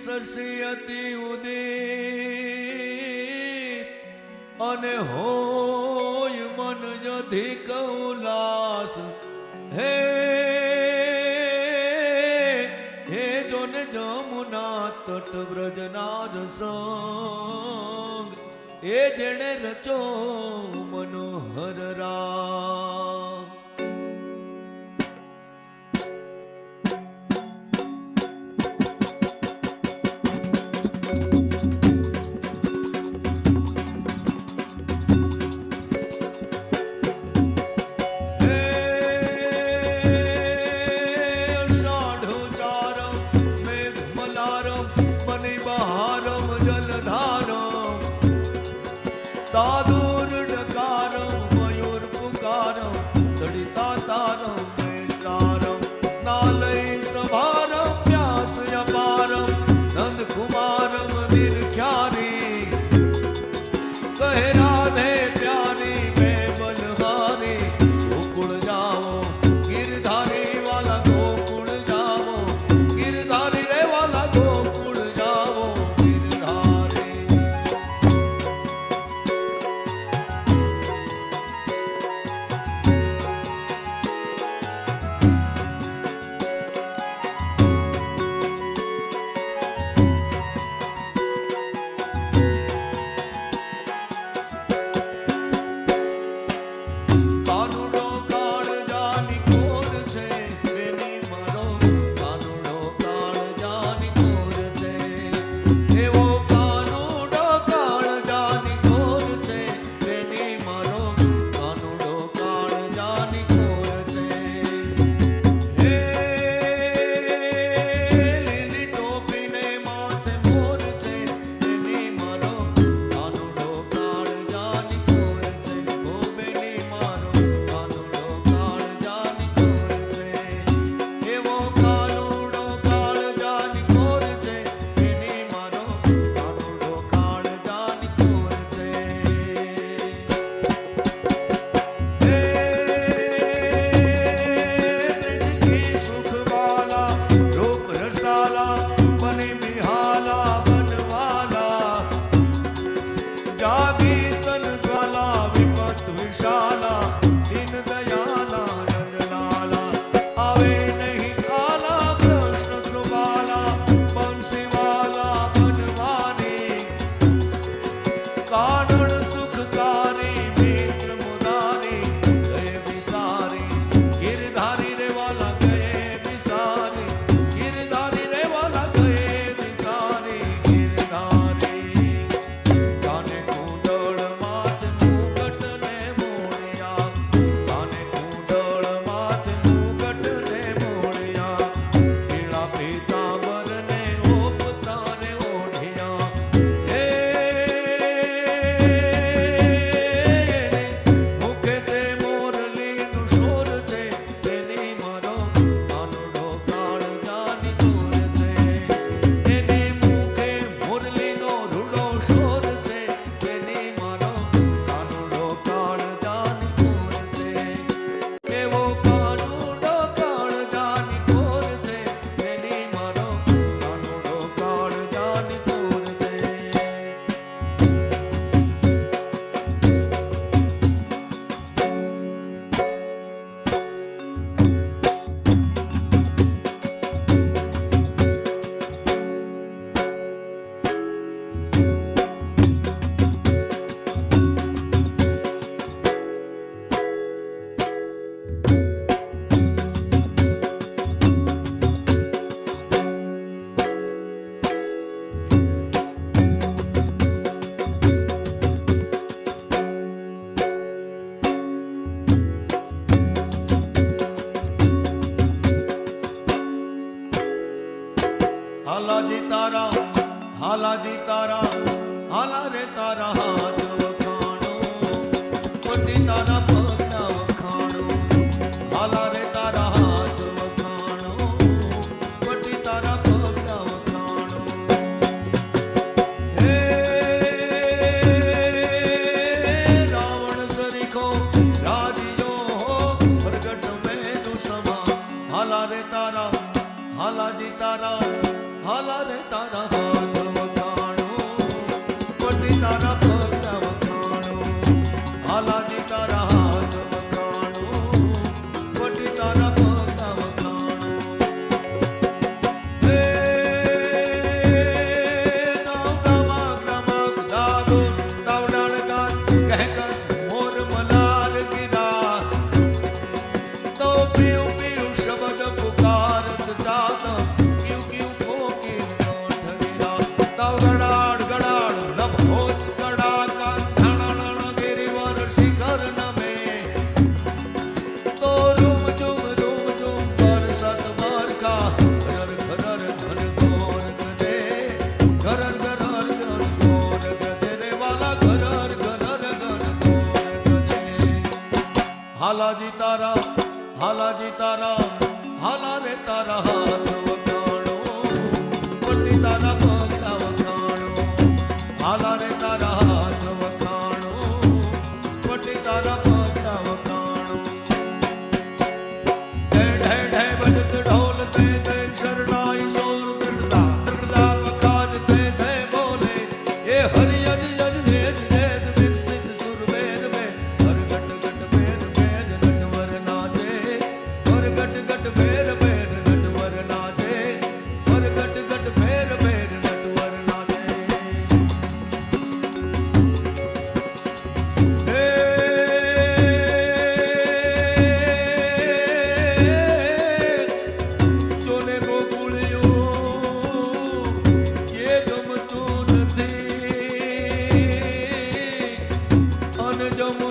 સસિયતિ ઉદિત અને હોય મન અધિક ઉલ્લાસ હે હે જોને જમુના તટ વ્રજના રસંગ એ જેણે રચો મનોહર રાસ. दादूर डकारम मयूर पुकारम दड़िता तारम वेष्टारम नालय सभारम व्यास अपारम नंद कुमारम निरख्यारी कहे राधे प्यारी मैं बलहारी गोकुल जाओ गिरधारी वाला गोकुल जाओ गिरधारी रे वाला गोकुल जाओ गिरधारी. હાલાજી તારા હાલા રે તારા હાથ વખાણો પટી તારા પગના વખાણો હાલા રે તારા હાથ વખાણો પટી તારા પગના વખાણો. હે રાવણ સરી તારા હાથ વખાણો, કોટી તારા પગના વખાણો. ઢે ઢે ઢે બજત ઢોલ તે તે શરણાઈ સોર ત્રણદા ત્રણદા વખાજ તે તે બોલે. એ હરિ અજ અજ દેજ દેજ વિકસિત સુર વેદ મે હર ગટ ગટ વેદ વેદ નટવર નાચે. હર ગટ ગટ વેદ વેદ નટવર નાચે. હર ગટ ગટ વેદ વેદ નટવર નાચે. હે જોને ગોકુળિયું એ ગમતું નથી. અન જમુના